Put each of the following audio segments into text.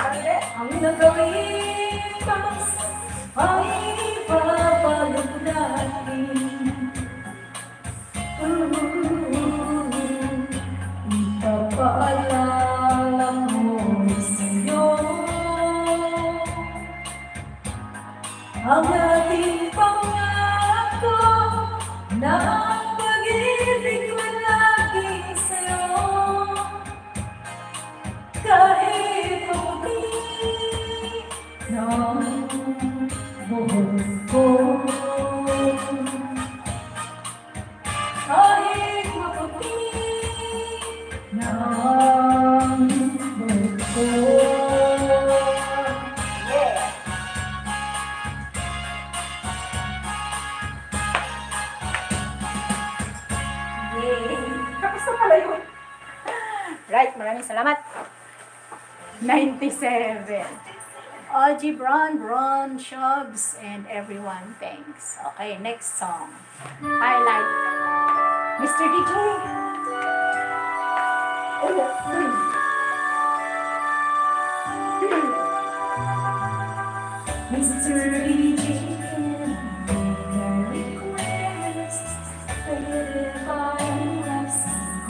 Ang nagawin mas ay ipapalog natin. Ipapaalala ko sa'yo ang ating pangako na ang pag-ibig ko lagi sa'yo. Kahit maputi ng buhok ko, kahit maputi ng buhok ko. Tapos na pala yun. Right, maraming salamat. 97. OG Bron, Shubs, and everyone, thanks. Okay, next song. Highlight. Mr. DJ. Mr. DJ, make a request. If I'm absent,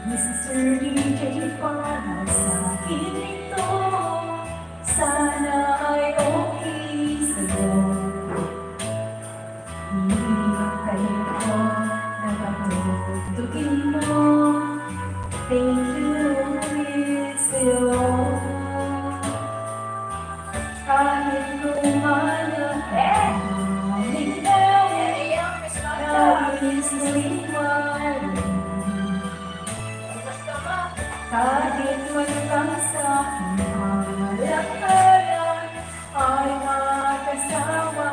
Mr. DJ, para sa akin ito, sana ay okay sa'yo. Hihintay ko na matutugin mo. Thank you, it's you. Kahit lumalang linaw, nais mo iwan. Kahit walang sa halakaran, ay makasama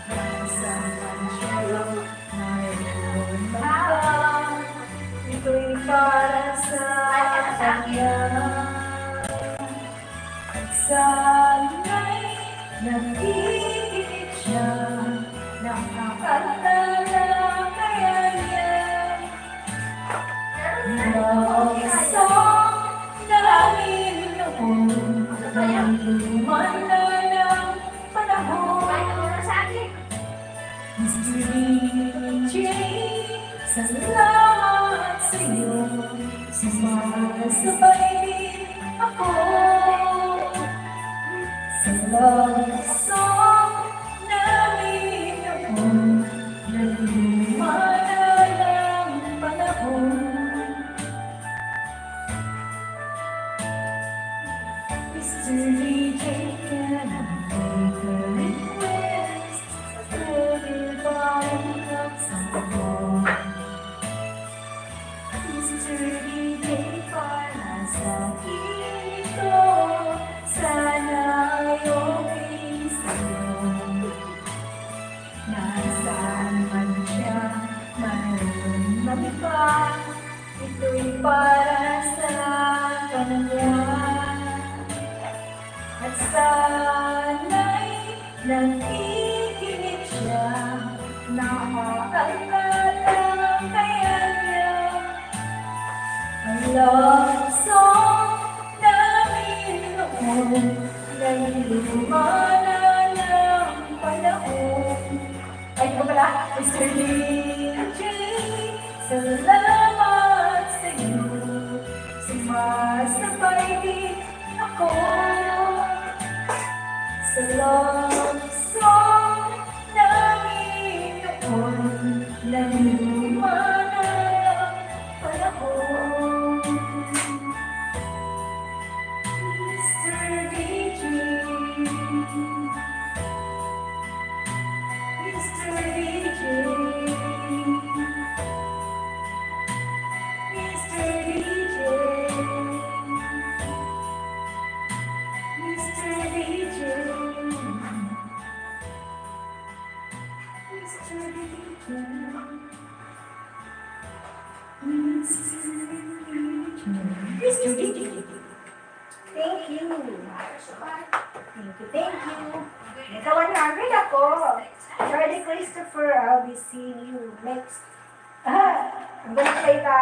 nasa pansyo, mayroon magkang ito'y para sa kanya. Sana'y nakikinig siya, nakakatala kaya niya. Love song namin noon, nang lumana ng panahon. Mr. DJ, salamat sa'yo, sumasabay din ako. Sa love song namin noon, nang lumana ng panahon. Mr. DJ, can I make a request? If I'm not something. Mr. DJ, para sa akin ito, sana ay okay sa'yo. Nasaan man siya, mayroon mag-iba, ito'y para sa kanya. At sana'y nakikinig siya, nakakaalala kaya niya. Ang love song namin noon, nang lumana ng panahon. Ay, ito pala, Mr. DJ, salamat sa'yo, sumasabay din ako. Sa love song namin noon, nang lumana ng panahon. Mr. DJ, Mr. DJ, Mr. DJ, Mr. DJ, Mr. DJ, Mr. DJ. Thank you. Thank you. Naka 100 ako. Charlie Christopher, I'll be seeing you next. I'm gonna play the